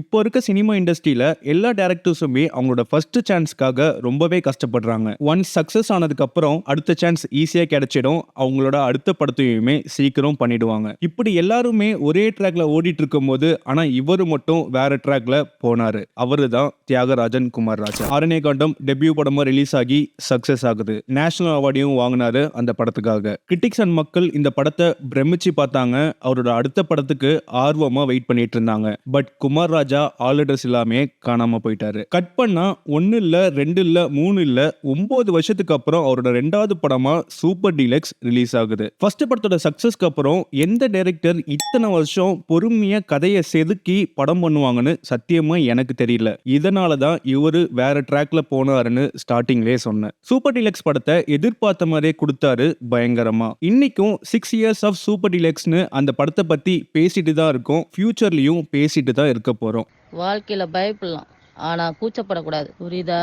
இப்போ இருக்க சினிமா இண்டஸ்ட்ரியில எல்லா டைரக்டர்ஸுமே அவங்களோட ஃபர்ஸ்ட் சான்ஸ்க்காக ரொம்பவே கஷ்டப்படுறாங்க. ஒன்ஸ் சக்சஸ் ஆனதுக்கு அப்புறம் அடுத்த சான்ஸ் ஈஸியா கிடைச்சிடும். அவங்களோட அடுத்த படத்தையுமே சீக்கிரம் பண்ணிடுவாங்க. இப்படி எல்லாருமே ஒரே ட்ராக்ல ஓடிட்டு இருக்கும்போது ஆனா இவரு மட்டும் வேற ட்ராக்ல போனாரு. அவருதான் தியாகராஜன் குமார் ராஜா. ஆரண்யகாண்டம் டெபியூ படமா ரிலீஸ் ஆகி சக்சஸ் ஆகுது. நேஷனல் அவார்டையும் வாங்கினாரு அந்த படத்துக்காக. கிரிட்டிக்ஸ் அண்ட் மக்கள் இந்த படத்தை பிரமிச்சு பார்த்தாங்க. அவரோட அடுத்த படத்துக்கு ஆர்வமா வெயிட் பண்ணிட்டு இருந்தாங்க. But Kumar Raja all address இல்லாம காணாம போயிட்டாரு. கட் பண்ணா 1 இல்ல 2 இல்ல 3 இல்ல 9 வருஷத்துக்கு அப்புறம் அவரோட 2வது படமா சூப்பர் டீலக்ஸ் ரிலீஸ் ஆகுது. ஃபர்ஸ்ட் படத்தோட சக்சஸ்க்கு அப்புறம் எந்த டைரக்டர் இத்தனை வருஷம் பொறுமையா கதையை செதுக்கி படம் பண்ணுவாங்கன்னு சத்தியமா எனக்கு தெரியல. இதனால தான் இவரு வேற ட்ராக்ல போனாருன்னு ஸ்டார்டிங்லேயே சொன்னேன். சூப்பர் டீலக்ஸ் படத்தை எதிர்பார்த்த மாதிரியே கொடுத்தாரு பயங்கரமா. இன்னைக்கும் 6 இயர்ஸ் ஆஃப் சூப்பர் டீலக்ஸ்னு அந்த படத்தை பத்தி பேசிட்டு தான் இருக்கோம். ஃபியூச்சர்லயும் பேசிட்டு தான் இருக்க போறோம். வாழ்க்கையில பயப்படலாம், ஆனா கூச்சப்படக்கூடாது. புரியுதா?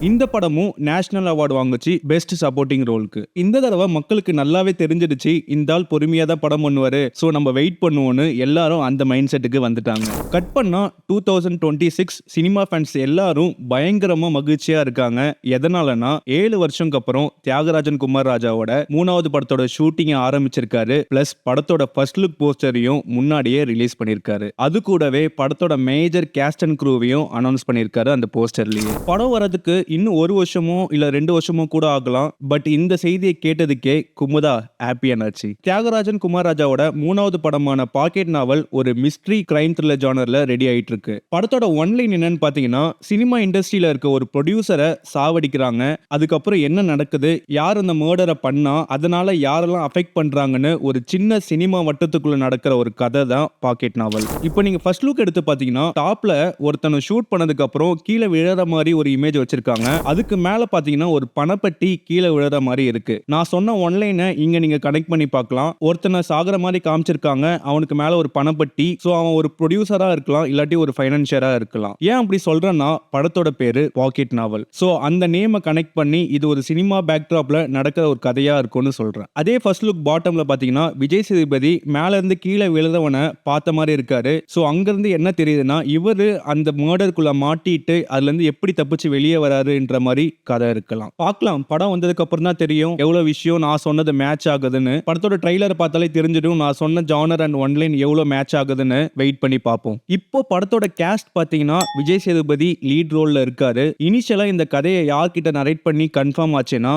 இந்த படமும் நேஷனல் அவார்டு வாங்குச்சு பெஸ்ட் சப்போர்ட்டிங் ரோலுக்கு. இந்த தடவை மக்களுக்கு நல்லாவே தெரிஞ்சிடுச்சு இந்த ஆள் பொறுமையா தான் படம் பண்ணுவாரு, சோ நம்ம வெயிட் பண்ணுவோம்னு எல்லாரும் அந்த மைண்ட் செட்டுக்கு வந்துட்டாங்க. கட் பண்ணா 2026 சினிமா ஃபேன்ஸ் எல்லாரும் பயங்கரமா மகிழ்ச்சியா இருக்காங்க. எதனாலனா 7 வருஷம்க்கு அப்புறம் தியாகராஜன் குமார் ராஜாவோட 3வது படத்தோட ஷூட்டிங் ஆரம்பிச்சிருக்காரு. பிளஸ் படத்தோட ஃபர்ஸ்ட் லுக் போஸ்டரையும் முன்னாடியே ரிலீஸ் பண்ணிருக்காரு. அது கூடவே படத்தோட மேஜர் கேஸ்ட் அண்ட் க்ரூவையும் அனௌன்ஸ் பண்ணிருக்காரு அந்த போஸ்டர்லயே. படம் வரதுக்கு இன்னும் 1 வருஷமோ இல்ல 2 வருஷமோ கூட ஆகலாம். பட் இந்த செய்தியை கேட்டதுக்கே குமுதா ஹாப்பியானாச்சு. தியாகராஜன் குமார் ராஜாவோட 3வது படமான பாக்கெட் நாவல் ஒரு மிஸ்ட்ரி கிரைம் த்ரில்லர் ஜானர்ல ரெடி ஆயிட்டு இருக்கு. படத்தோட ஒன்லைன் என்னன்னு பாத்தீங்கன்னா, சினிமா இண்டஸ்ட்ரியில இருக்க ஒரு ப்ரொடியூசரை சாவடிக்கிறாங்க. அதுக்கப்புறம் என்ன நடக்குது, யார் அந்த மர்டரை பண்ணா, அதனால யாரெல்லாம் அஃபெக்ட் பண்றாங்கன்னு ஒரு சின்ன சினிமா வட்டத்துக்குள்ள நடக்கிற ஒரு கதை தான் பாக்கெட் நாவல். இப்போ நீங்க ஃபர்ஸ்ட் லுக் எடுத்து பாத்தீங்கன்னா, டாப்ல ஒருத்தனை ஷூட் பண்ணதுக்கு அப்புறம் கீழே விழற மாதிரி ஒரு இமேஜ் வச்சிருக்காங்க. அதுக்கு மேல பாத்தீங்கன்னா ஒரு பணப்பெட்டி கீழே விழற மாதிரி இருக்கு. நான் சொன்ன ஒன்லைனை இங்க நீங்க கனெக்ட் பண்ணி பார்க்கலாம். ஒருத்தனை சாகர மாதிரி காமிச்சிருக்காங்க, அவனுக்கு மேல ஒரு பணப்பெட்டி. சோ அவன் ஒரு ப்ரொடியூசரா இருக்கலாம், இல்லாட்டி ஒரு ஃபைனான்சியரா இருக்கலாம். ஏன் அப்படி சொல்றேன்னா, படத்தோட பேரு பாக்கெட் நாவல். சோ அந்த நேமை கனெக்ட் பண்ணி இது ஒரு சினிமா பேக்ட்ராப்ல நடக்கிற ஒரு கதையா இருக்கும்னு சொல்றேன். அதே ஃபர்ஸ்ட் லுக் பாட்டம்ல பாத்தீங்கன்னா விஜய் சேதுபதி மேல இருந்து கீழே விழுறவனை பார்த்த மாதிரி இருக்காரு. சோ அங்க இருந்து என்ன தெரியுதுன்னா, இவரு அந்த மர்டருக்குள்ள மாட்டிட்டு அதுல இருந்து எப்படி தப்பிச்சு வெளியே வராருன்ற மாதிரி கதை இருக்கலாம். பார்க்கலாம், படம் வந்ததுக்கு அப்புறம் தான் தெரியும் எவ்வளவு விஷயம் நான் சொன்னது மேட்ச் ஆகுதுன்னு. படத்தோட ட்ரைலர் பார்த்தாலே தெரிஞ்சிடும் நான் சொன்ன ஜானர் அண்ட் ஒன்லைன் எவ்வளவு மேட்ச் ஆகுதுன்னு. வெயிட் பண்ணி பார்ப்போம். இப்போ படத்தோட கேஸ்ட் பாத்தீங்கன்னா விஜய் சேதுபதி லீட் ரோல்ல இருக்காரு. இனிஷியலா இந்த கதையை யார்கிட்ட நரேட் பண்ணி கன்ஃபார்ம் ஆச்சுன்னா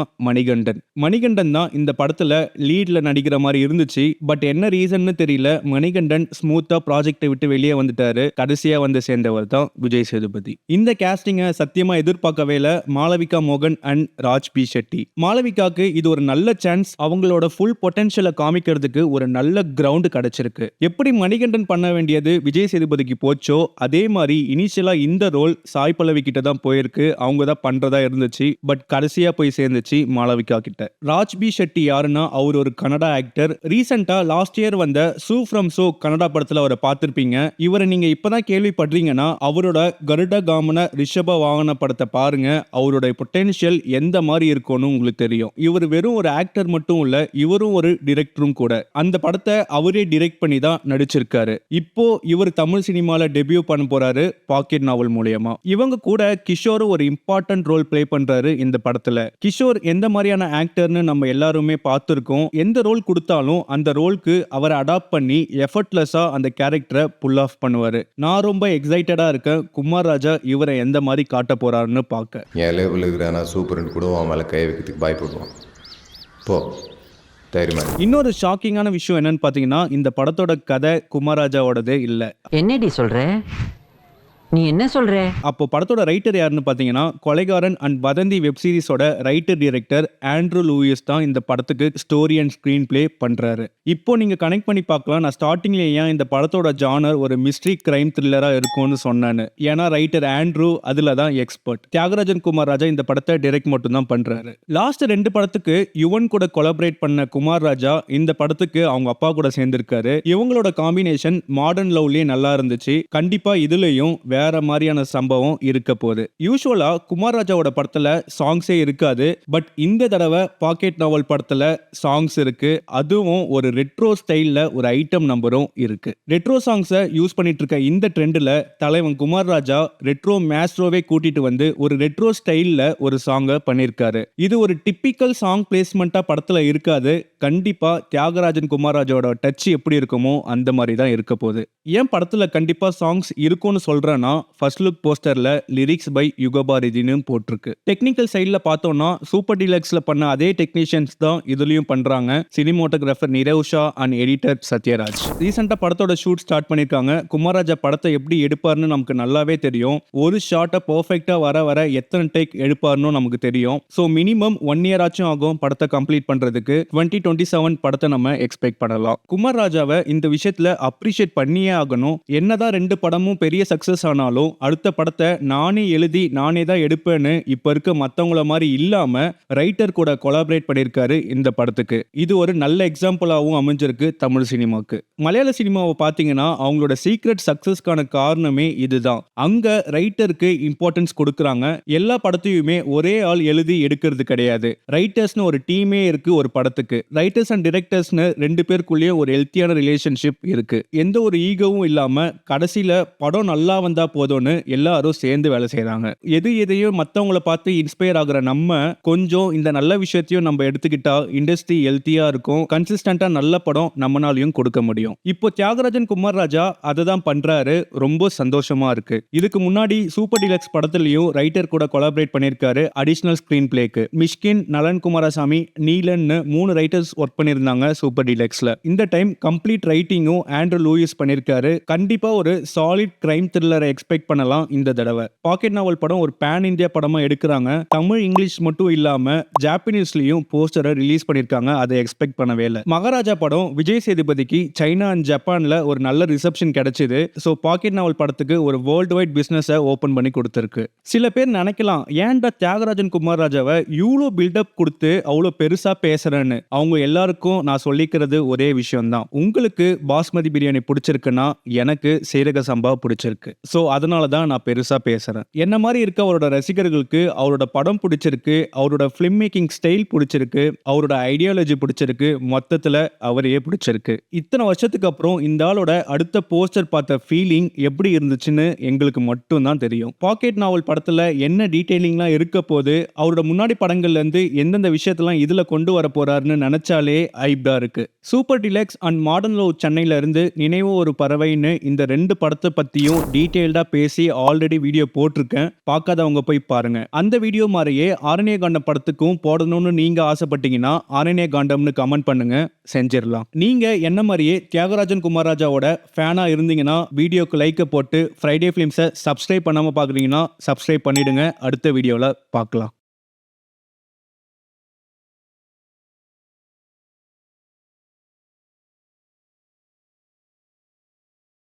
மணிகண்டன் தான் இந்த படத்துல லீட்ல நடிக்கிற மாதிரி இருந்துச்சு. பட் என்ன ரீசன்னு தெரியல, மணிகண்டன் ஸ்மூத்தா ப்ராஜெக்டை விட்டு வெளியே வந்துட்டாரு. கடைசியா வந்து சேர்ந்தவர் தான் விஜய் சேதுபதி. இந்த கேஸ்டிங்கை சத்தியமா எதிர்பார்க்கவே இல்ல மாளவிகா மோகன் அண்ட் ராஜ் பி ஷெட்டி. மாளவிகாக்கு இது ஒரு நல்ல சான்ஸ். அவங்களோட ஃபுல் பொட்டன்ஷியலை காமிக்கிறதுக்கு ஒரு நல்ல கிரவுண்ட் கிடைச்சிருக்கு. எப்படி மணிகண்டன் பண்ண வேண்டியது விஜய் சேதுபதிக்கு போச்சோ, அதே மாதிரி இனிஷியலா இந்த ரோல் சாய் பல்லவி கிட்ட தான் போயிருக்கு. அவங்க தான் பண்றதா இருந்துச்சு. பட் கடைசியா போய் சேர்ந்துச்சு மாளவிகா கிட்ட. ராஜ் பி ஷெட்டி யாருன்னா, அவர் ஒரு கன்னடா ஆக்டர். ரீசெண்டா லாஸ்ட் இயர் வந்த சூ ஃப்ரம் சோ கன்னடா படத்துல அவரை பார்த்திருப்பீங்க. இவரை நீங்க இப்பதான் கேள்விப்படுறீங்கன்னா, அவரோட கருட காமன ரிஷப வாகன படத்தை பாருங்க. அவருடைய பொட்டன்ஷியல் எந்த மாதிரி இருக்கும்னு உங்களுக்கு தெரியும். இவர் வெறும் ஒரு ஆக்டர் மட்டும் இல்ல, இவரும் ஒரு டிரெக்டரும் கூட. அந்த படத்தை அவரே டிரெக்ட் பண்ணி தான் நடிச்சிருக்காரு. இப்போ இவர் தமிழ் சினிமால டெபியூ பண்ண போறாரு பாக்கெட் நாவல் மூலமா. இவங்க கூட கிஷோர் ஒரு இம்பார்ட்டன்ட் ரோல் பிளே பண்றாரு இந்த படத்துல. கிஷோர் எந்த மாதிரியான ஆக்டர்னு நம்ம எல்லாருமே பார்த்திருக்கோம். எந்த ரோல் கொடுத்தாலும் அந்த ரோலுக்கு அவரை அடாப்ட் பண்ணி எஃபர்ட்லெஸ்ஸா அந்த கேரக்டரை புல் ஆஃப் பண்ணுவாரு. நான் ரொம்ப எக்ஸைட்டடா இருக்கேன் குமார் ராஜா இவரை எந்த மாதிரி காட்ட போறாருன்னு பார்க்க. என் லேபிள் இருக்கிற சூப்பர்னு கூட அவன் மேலே கை வைக்கிறதுக்கு பயப்படுவான். போ தைரியமா. இன்னொரு ஷாக்கிங்கான விஷயம் என்னன்னு பாத்தீங்கன்னா, இந்த படத்தோட கதை குமார் ராஜாவோடதே இல்ல. என்னடி சொல்ற? நீ என்ன சொல்ற? அப்போ படத்தோட ரைட்டர் யாருன்னு பாத்தீங்கன்னா, கொலைகாரன் அண்ட் வதந்தி வெப் சீரிஸோட ரைட்டர் டைரக்டர் ஆண்ட்ரூ லூயிஸ் தான் இந்த படத்துக்கு ஸ்டோரி அண்ட் ஸ்கிரீன் பிளே பண்றாரு. இப்போ நீங்க கனெக்ட் பண்ணி பார்க்கலாம், நான் ஸ்டார்டிங்ல ஏன் இந்த படத்தோட ஜானர் ஒரு மிஸ்ட்ரி கிரைம் த்ரில்லரா இருக்கும்னு சொன்னானு. ஏன்னா ரைட்டர் ஆண்ட்ரூ அதுல தான் எக்ஸ்பர்ட். தியாகராஜன் குமார் ராஜா இந்த படத்தை டைரக்ட் மட்டும் தான் பண்றாரு. லாஸ்ட் 2 படத்துக்கு யுவன் கூட கொலாபரேட் பண்ண குமார் ராஜா இந்த படத்துக்கு அவங்க அப்பா கூட சேர்ந்திருக்காரு. இவங்களோட காம்பினேஷன் மாடர்ன் லவ்லயே நல்லா இருந்துச்சு. கண்டிப்பா இதுலயும் வேற வேற மாதிரியான சம்பவம் இருக்க போகுது. யூசுவலா குமார் ராஜாவோட படத்துல சாங்ஸே இருக்காது. பட் இந்த தடவை பாக்கெட் நாவல் படத்துல சாங்ஸ் இருக்கு. அதுவும் ஒரு ரெட்ரோ ஸ்டைல்ல ஒரு ஐட்டம் நம்பரும் இருக்கு. ரெட்ரோ சாங்ஸை யூஸ் பண்ணிட்டு இருக்க இந்த ட்ரெண்ட்ல தலைவன் குமார் ராஜா ரெட்ரோ மேஸ்ட்ரோவே கூட்டிட்டு வந்து ஒரு ரெட்ரோ ஸ்டைல்ல ஒரு சாங்கை பண்ணியிருக்காரு. இது ஒரு டிப்பிக்கல் சாங் பிளேஸ்மெண்டா படத்துல இருக்காது. கண்டிப்பா தியாகராஜன் குமார் ராஜாவோட டச் எப்படி இருக்குமோ அந்த மாதிரி தான் இருக்க போகுது. ஏன் படத்துல கண்டிப்பா சாங்ஸ் இருக்கும்னு சொல்றேன்னா, ஃபர்ஸ்ட் லுக் போஸ்டர்ல லிரிக்ஸ் பை யுகபாரதினு போட்டிருக்கு. டெக்னிக்கல் சைட்ல பார்த்தோம்னா சூப்பர் டீலக்ஸ்ல பண்ண அதே டெக்னீஷியன்ஸ் தான் இதுலயும் பண்றாங்க. Cinematographer Nirav Shah and editor Sathyaraj. ரீசெண்டா படத்தோட ஷூட் ஸ்டார்ட் பண்ணிருக்காங்க. குமார் ராஜா படத்தை எப்படி எடுப்பாருன்னு நமக்கு நல்லாவே தெரியும். ஒரு ஷாட்டை பெர்ஃபெக்ட்டா வர எத்தனை டேக் எடுப்பாருன்னு நமக்கு தெரியும். ஸோ மினிமம் 1 year ஆச்சும் ஆகும் படத்தை கம்ப்ளீட் பண்றதுக்கு. 2027 படத்தை நம்ம எக்ஸ்பெக்ட் பண்ணலாம். குமார் ராஜாவை இந்த விஷயத்துல அப்ரிஷியேட் பண்ணியே ஆகணும். என்னதான் 2 படமும் பெரிய சக்சஸ் ஆனாலும் அடுத்த படத்தை நானே எழுதி நானே தான் எடுப்பேன்னு இப்ப இருக்க மத்தவங்கள மாதிரி இல்லாம ரைட்டர் கூட கொலாபரேட் பண்ணியிருக்காரு இந்த படத்துக்கு. இது ஒரு நல்ல எக்ஸாம்பிளாகவும் அமைஞ்சிருக்கு தமிழ் சினிமாக்கு. மலையாள சினிமாவை பார்த்தீங்கன்னா அவங்களோட சீக்ரெட் சக்சஸ்க்கான காரணமே இதுதான். அங்க ரைட்டருக்கு இம்பார்ட்டன்ஸ் கொடுக்கறாங்க. எல்லா படத்தையுமே ஒரே ஆள் எழுதி எடுக்கிறது கிடையாது. ரைட்டர்ஸ்னு ஒரு டீமே இருக்கு ஒரு படத்துக்கு. ரைட்டர்ஸ் அண்ட் டிரெக்டர்ஸ்னு 2 பேருக்குள்ளேயே ஒரு ஹெல்த்தியான ரிலேஷன்ஷிப் இருக்கு. எந்த ஒரு ஈகோவும் இல்லாம கடைசியில படம் நல்லா வந்தா போதும்னு எல்லாரும் சேர்ந்து வேலை செய்றாங்க. எதையும் மத்தவங்கள பார்த்து இன்ஸ்பயர் ஆகுற நம்ம கொஞ்சம் இந்த நல்ல விஷயத்தையும் நம்ம எடுத்துக்கிட்டா இண்டஸ்ட்ரி ஹெல்த்தியா இருக்கும். கன்சிஸ்டன்டா நல்ல படம் நம்மனாலையும் கொடுக்க முடியும். இப்போ தியாகராஜன் குமார் ராஜா அதை தான் பண்றாரு. ரொம்ப சந்தோஷமா இருக்கு. இதுக்கு முன்னாடி சூப்பர் டீலக்ஸ் படத்துலயும் ரைட்டர் கூட கொலாபரேட் பண்ணிருக்காரு அடிஷனல் ஸ்கிரீன் பிளேக்கு. மிஷ்கின், நலன் குமாரசாமி, நீலன்னு 3 ரைட்டர்ஸ் ஒர்க் பண்ணிருந்தாங்க சூப்பர் டீலக்ஸ்ல. இந்த டைம் கம்ப்ளீட் ரைட்டிங்கும் ஆண்ட்ரூ லூயிஸ் பண்ணிருக்காரு. கண்டிப்பா ஒரு சாலிட் கிரைம் த்ரில்லரை எக்ஸ்பெக்ட் பண்ணலாம் இந்த தடவை. பாக்கெட் நாவல் படம் ஒரு பேன் இந்தியா படமா எடுக்கிறாங்க. தமிழ் இங்கிலீஷ் மட்டும் இல்லாம ஜாப்பனீஸ்லயும் போஸ்டரை ரிலீஸ் பண்ணிருக்காங்க. அதை எக்ஸ்பெக்ட் பண்ணவே இல்லை. மகாராஜா படம் விஜய் சேதுபதிக்கு சைனா அண்ட் ஜப்பான்ல ஒரு நல்ல ரிசப்ஷன் கிடைச்சது. ஸோ பாக்கெட் நாவல் படத்துக்கு ஒரு வேர்ல்டு வைட் பிசினஸை ஓபன் பண்ணி கொடுத்திருக்கு. சில பேர் நினைக்கலாம் ஏன்டா தியாகராஜன் குமார் ராஜாவை இவ்வளோ பில்டப் கொடுத்து அவ்வளோ பெருசா பேசுறேன்னு. அவங்க எல்லாருக்கும் நான் சொல்லிக்கிறது ஒரே விஷயம் தான். உங்களுக்கு பாஸ்மதி பிரியாணி பிடிச்சிருக்குன்னா எனக்கு சீரக சம்பா பிடிச்சிருக்கு. ஸோ அதனால தான் நான் பெருசா பேசுறேன். என்ன மாதிரி இருக்க அவரோட ரசிகர்களுக்கு அவரோட படம் பிடிச்சிருக்கு, அவரோட ஃபிலிம் மேக்கிங் ஸ்டைல் பிடிச்சிருக்கு, அவரோட ஐடியாலஜி பிடிச்சிருக்கு, மொத்தத்துல அவரையே பிடிச்சிருக்கு. இத்தனை வருஷத்துக்கு அப்புறம் இந்த ஆளோட அடுத்த போஸ்டர் பார்த்த ஃபீலிங் எப்படி இருந்துச்சுன்னு எங்களுக்கு மட்டும் தான் தெரியும். பாக்கெட் நாவல் படத்துல என்ன டீடைலிங்லாம் இருக்க போது, அவரோட முன்னாடி படங்கள்ல இருந்து எந்தெந்த விஷயத்தெல்லாம் இதுல கொண்டு வர போறாருன்னு நினைச்சாலே ஐப்டா இருக்கு. Super deluxe and modern love சென்னையில இருந்து நினைவு ஒரு பறவைன்னு இந்த 2 படத்தை பத்தியும் டீடைல்டா பேசி ஆல்ரெடி வீடியோ போட்டிருக்கேன். பார்க்காதவங்க போய் பாருங்க. அந்த வீடியோ மாதிரியே ஆரண்ய காண்டம் படத்துக்கும் போடணும்னு நீங்க ஆசைப்பட்டீங்கன்னா ஆரண்ய காண்டம்னு கமெண்ட் பண்ணுங்க, செஞ்சிடலாம். நீங்க என்ன மாதிரியே தியாகராஜன் குமார் ராஜாவோட ஃபேனா இருந்தீங்கன்னா வீடியோக்கு லைக்கை போட்டு ஃப்ரைடே ஃபிலிம்ஸை சப்ஸ்கிரைப் பண்ணாம பாக்குறீங்கன்னா சப்ஸ்கிரைப் பண்ணிடுங்க. அடுத்த வீடியோல பார்க்கலாம்.